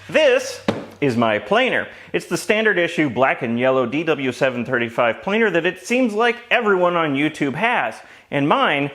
This is my planer. It's the standard issue black and yellow DW735 planer that it seems like everyone on YouTube has, and mine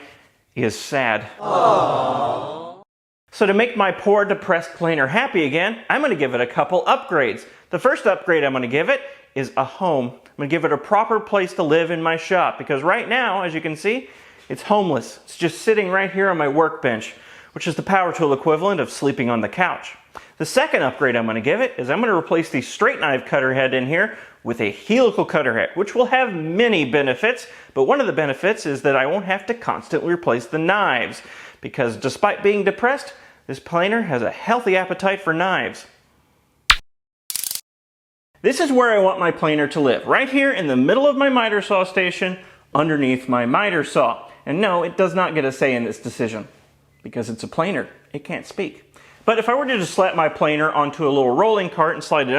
is sad. Aww. So to make my poor depressed planer happy again, I'm going to give it a couple upgrades. The first upgrade I'm going to give it is a home. I'm going to give it a proper place to live in my shop, because right now, as you can see, it's homeless. It's just sitting right here on my workbench, which is the power tool equivalent of sleeping on the couch. The second upgrade I'm going to give it is I'm going to replace the straight knife cutter head in here with a helical cutter head, which will have many benefits, but one of the benefits is that I won't have to constantly replace the knives, because despite being depressed, this planer has a healthy appetite for knives. This is where I want my planer to live, right here in the middle of my miter saw station, underneath my miter saw. And no, it does not get a say in this decision, because it's a planer. It can't speak. But if I were to just slap my planer onto a little rolling cart and slide it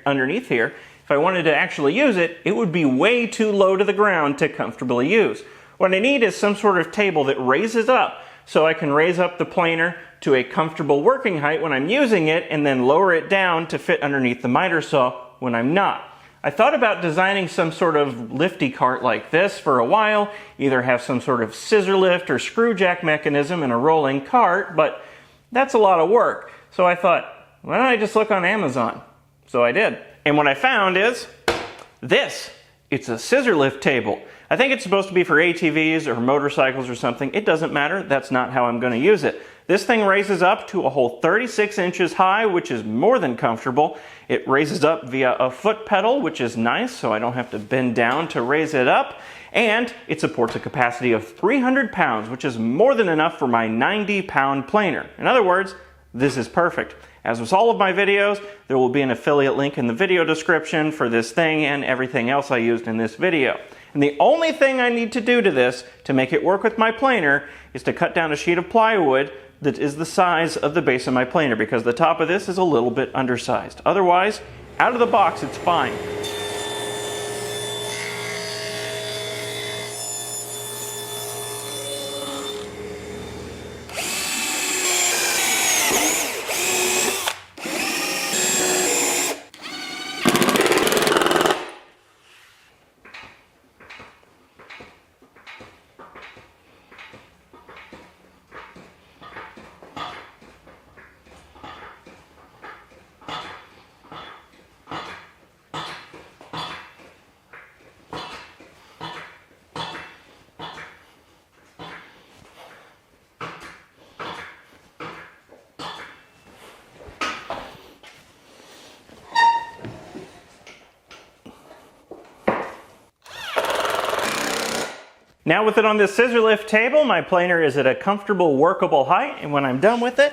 underneath here, if I wanted to actually use it, it would be way too low to the ground to comfortably use. What I need is some sort of table that raises up, so I can raise up the planer to a comfortable working height when I'm using it, and then lower it down to fit underneath the miter saw when I'm not. I thought about designing some sort of lifty cart like this for a while, either have some sort of scissor lift or screw jack mechanism in a rolling cart, but that's a lot of work. So I thought, why don't I just look on Amazon? So I did. And what I found is this. It's a scissor lift table. I think it's supposed to be for ATVs or motorcycles or something. It doesn't matter. That's not how I'm going to use it. This thing raises up to a whole 36 inches high, which is more than comfortable. It raises up via a foot pedal, which is nice, so I don't have to bend down to raise it up. And it supports a capacity of 300 pounds, which is more than enough for my 90-pound planer. In other words, this is perfect. As with all of my videos, there will be an affiliate link in the video description for this thing and everything else I used in this video. And the only thing I need to do to this to make it work with my planer is to cut down a sheet of plywood that is the size of the base of my planer, because the top of this is a little bit undersized. Otherwise, out of the box, it's fine. Now with it on this scissor lift table, my planer is at a comfortable, workable height, and when I'm done with it,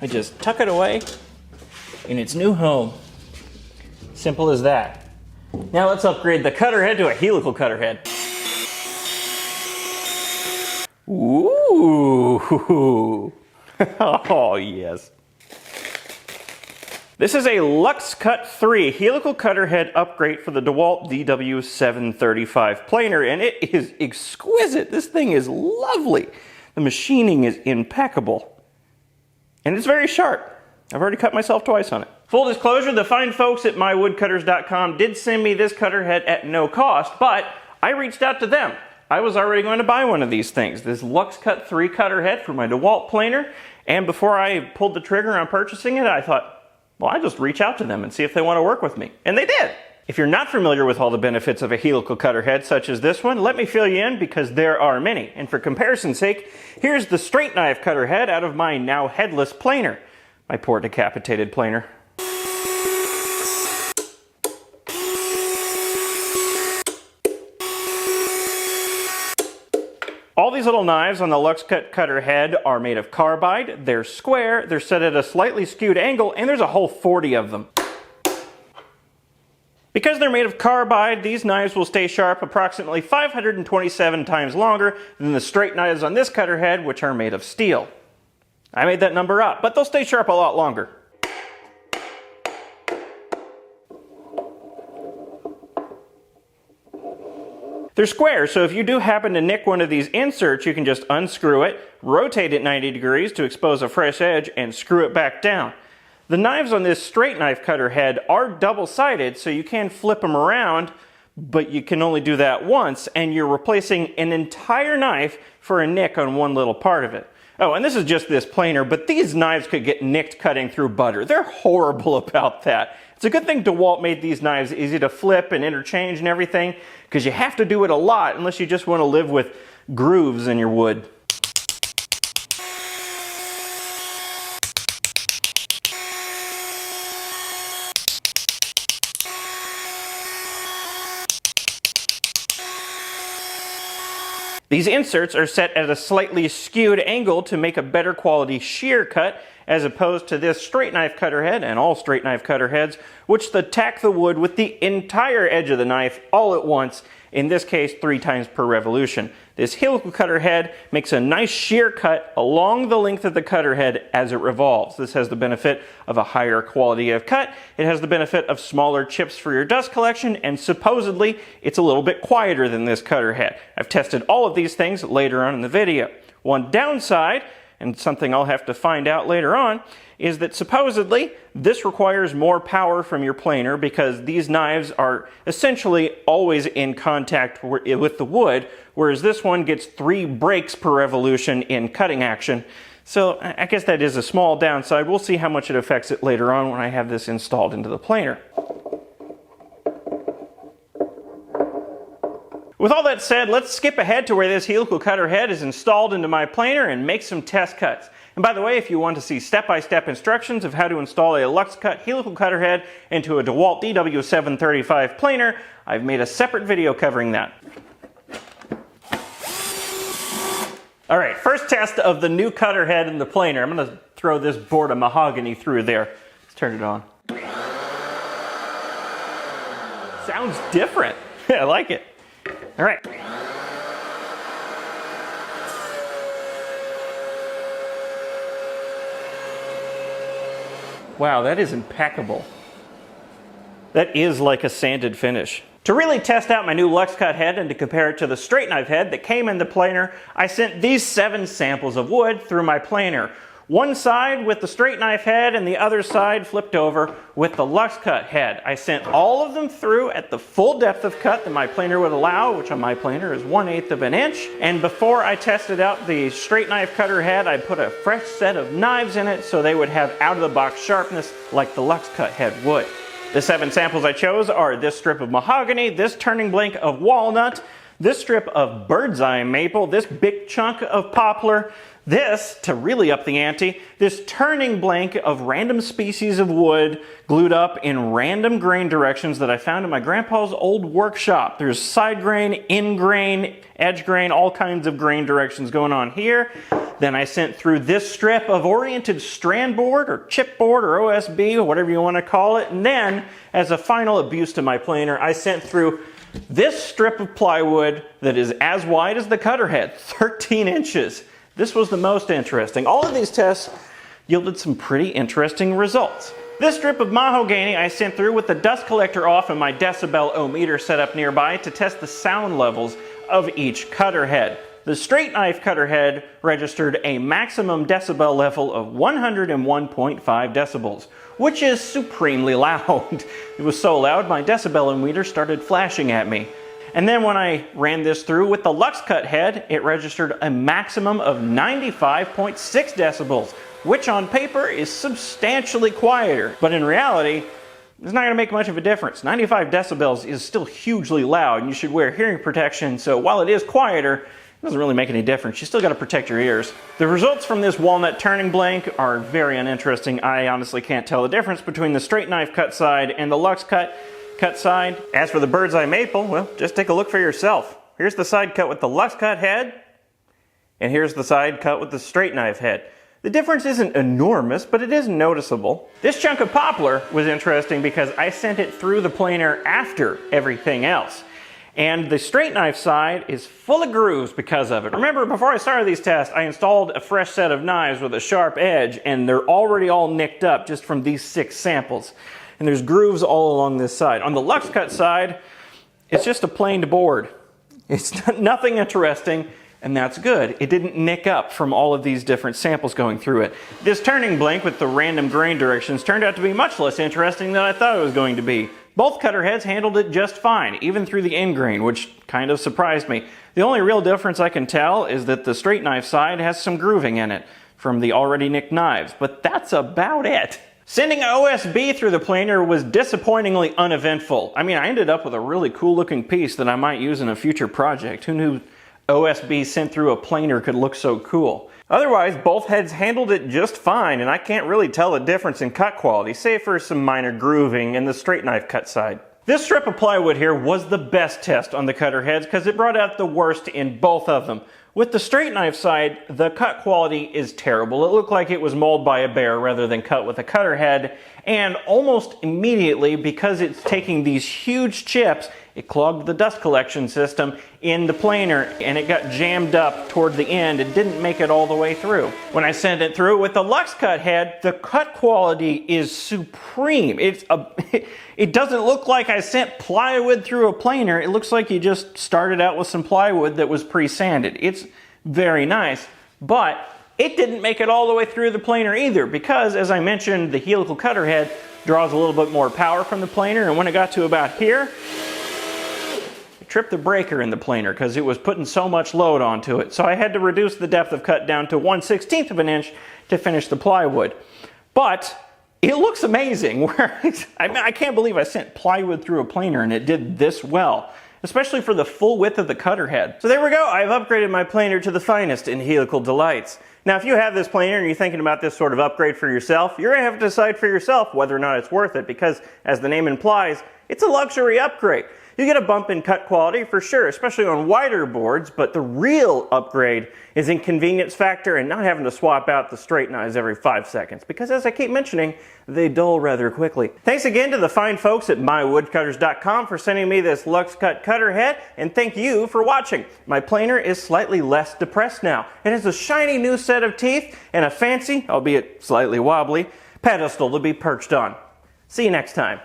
I just tuck it away in its new home. Simple as that. Now let's upgrade the cutter head to a helical cutter head. Ooh! Oh yes. This is a Lux Cut 3 helical cutter head upgrade for the DeWalt DW735 planer, and it is exquisite. This thing is lovely. The machining is impeccable. And it's very sharp. I've already cut myself twice on it. Full disclosure, the fine folks at mywoodcutters.com did send me this cutter head at no cost, but I reached out to them. I was already going to buy one of these things, this Lux Cut 3 cutter head for my DeWalt planer, and before I pulled the trigger on purchasing it, I thought, well, I just reach out to them and see if they want to work with me. And they did. If you're not familiar with all the benefits of a helical cutter head such as this one, let me fill you in, because there are many. And for comparison's sake, here's the straight knife cutter head out of my now headless planer. My poor decapitated planer. All these little knives on the Lux Cut cutter head are made of carbide, they're square, they're set at a slightly skewed angle, and there's a whole 40 of them. Because they're made of carbide, these knives will stay sharp approximately 527 times longer than the straight knives on this cutter head, which are made of steel. I made that number up, but they'll stay sharp a lot longer. They're square, so if you do happen to nick one of these inserts, you can just unscrew it, rotate it 90 degrees to expose a fresh edge, and screw it back down. The knives on this straight knife cutter head are double-sided, so you can flip them around, but you can only do that once, and you're replacing an entire knife for a nick on one little part of it. Oh, and this is just this planer, but these knives could get nicked cutting through butter. They're horrible about that. It's a good thing DeWalt made these knives easy to flip and interchange and everything, because you have to do it a lot unless you just want to live with grooves in your wood. These inserts are set at a slightly skewed angle to make a better quality shear cut, as opposed to this straight knife cutter head and all straight knife cutter heads, which attack the wood with the entire edge of the knife all at once, in this case 3 times per revolution. This helical cutter head makes a nice shear cut along the length of the cutter head as it revolves. This has the benefit of a higher quality of cut, it has the benefit of smaller chips for your dust collection, and supposedly it's a little bit quieter than this cutter head. I've tested all of these things later on in the video. One downside, and something I'll have to find out later on, is that supposedly this requires more power from your planer because these knives are essentially always in contact with the wood, whereas this one gets 3 breaks per revolution in cutting action. So I guess that is a small downside. We'll see how much it affects it later on when I have this installed into the planer. With all that said, let's skip ahead to where this helical cutter head is installed into my planer and make some test cuts. And by the way, if you want to see step-by-step instructions of how to install a LuxCut helical cutter head into a DeWalt DW735 planer, I've made a separate video covering that. Alright, first test of the new cutter head in the planer. I'm going to throw this board of mahogany through there. Let's turn it on. Sounds different. I like it. All right. Wow, that is impeccable. That is like a sanded finish. To really test out my new LuxCut head and to compare it to the straight knife head that came in the planer, I sent these 7 samples of wood through my planer. One side with the straight knife head and the other side flipped over with the LuxCut head. I sent all of them through at the full depth of cut that my planer would allow, which on my planer is 1/8 of an inch. And before I tested out the straight knife cutter head, I put a fresh set of knives in it so they would have out-of-the-box sharpness like the LuxCut head would. The 7 samples I chose are this strip of mahogany, this turning blank of walnut, this strip of bird's eye maple, this big chunk of poplar, this, to really up the ante, this turning blank of random species of wood glued up in random grain directions that I found in my grandpa's old workshop. There's side grain, in grain, edge grain, all kinds of grain directions going on here. Then I sent through this strip of oriented strand board or chipboard or OSB or whatever you want to call it. And then, as a final abuse to my planer, I sent through this strip of plywood that is as wide as the cutter head, 13 inches. This was the most interesting. All of these tests yielded some pretty interesting results. This strip of mahogany I sent through with the dust collector off and my decibel-o-meter set up nearby to test the sound levels of each cutter head. The straight knife cutter head registered a maximum decibel level of 101.5 decibels, which is supremely loud. It was so loud my decibel-o-meter started flashing at me. And then when I ran this through with the LuxCut head, it registered a maximum of 95.6 decibels, which on paper is substantially quieter. But in reality, it's not going to make much of a difference. 95 decibels is still hugely loud, and you should wear hearing protection, so while it is quieter, it doesn't really make any difference. You still got to protect your ears. The results from this walnut turning blank are very uninteresting. I honestly can't tell the difference between the straight knife cut side and the LuxCut cut side. As for the bird's eye maple, well, just take a look for yourself. Here's the side cut with the LuxCut head, and here's the side cut with the straight knife head. The difference isn't enormous, but it is noticeable. This chunk of poplar was interesting because I sent it through the planer after everything else. And the straight knife side is full of grooves because of it. Remember, before I started these tests, I installed a fresh set of knives with a sharp edge, and they're already all nicked up just from these 6 samples. And there's grooves all along this side. On the LuxCut side, it's just a planed board. It's nothing interesting, and that's good. It didn't nick up from all of these different samples going through it. This turning blank with the random grain directions turned out to be much less interesting than I thought it was going to be. Both cutter heads handled it just fine, even through the end grain, which kind of surprised me. The only real difference I can tell is that the straight knife side has some grooving in it from the already nicked knives, but that's about it. Sending an OSB through the planer was disappointingly uneventful. I mean, I ended up with a really cool looking piece that I might use in a future project. Who knew OSB sent through a planer could look so cool? Otherwise, both heads handled it just fine, and I can't really tell a difference in cut quality, save for some minor grooving in the straight knife cut side. This strip of plywood here was the best test on the cutter heads because it brought out the worst in both of them. With the straight knife side, the cut quality is terrible. It looked like it was mauled by a bear rather than cut with a cutter head, and almost immediately, because it's taking these huge chips, it clogged the dust collection system in the planer and it got jammed up toward the end. It didn't make it all the way through. When I sent it through with the Lux Cut head, the cut quality is supreme. It doesn't look like I sent plywood through a planer. It looks like you just started out with some plywood that was pre-sanded. It's very nice, but it didn't make it all the way through the planer either because, as I mentioned, the helical cutter head draws a little bit more power from the planer, and when it got to about here, tripped the breaker in the planer because it was putting so much load onto it. So I had to reduce the depth of cut down to 1/16 of an inch to finish the plywood. But it looks amazing. I can't believe I sent plywood through a planer and it did this well, especially for the full width of the cutter head. So there we go. I've upgraded my planer to the finest in helical delights. Now, if you have this planer and you're thinking about this sort of upgrade for yourself, you're going to have to decide for yourself whether or not it's worth it because, as the name implies, it's a luxury upgrade. You get a bump in cut quality for sure, especially on wider boards, but the real upgrade is in convenience factor and not having to swap out the straight knives every 5 seconds, because as I keep mentioning, they dull rather quickly. Thanks again to the fine folks at mywoodcutters.com for sending me this Lux Cut cutter head, and thank you for watching. My planer is slightly less depressed now. It has a shiny new set of teeth and a fancy, albeit slightly wobbly, pedestal to be perched on. See you next time.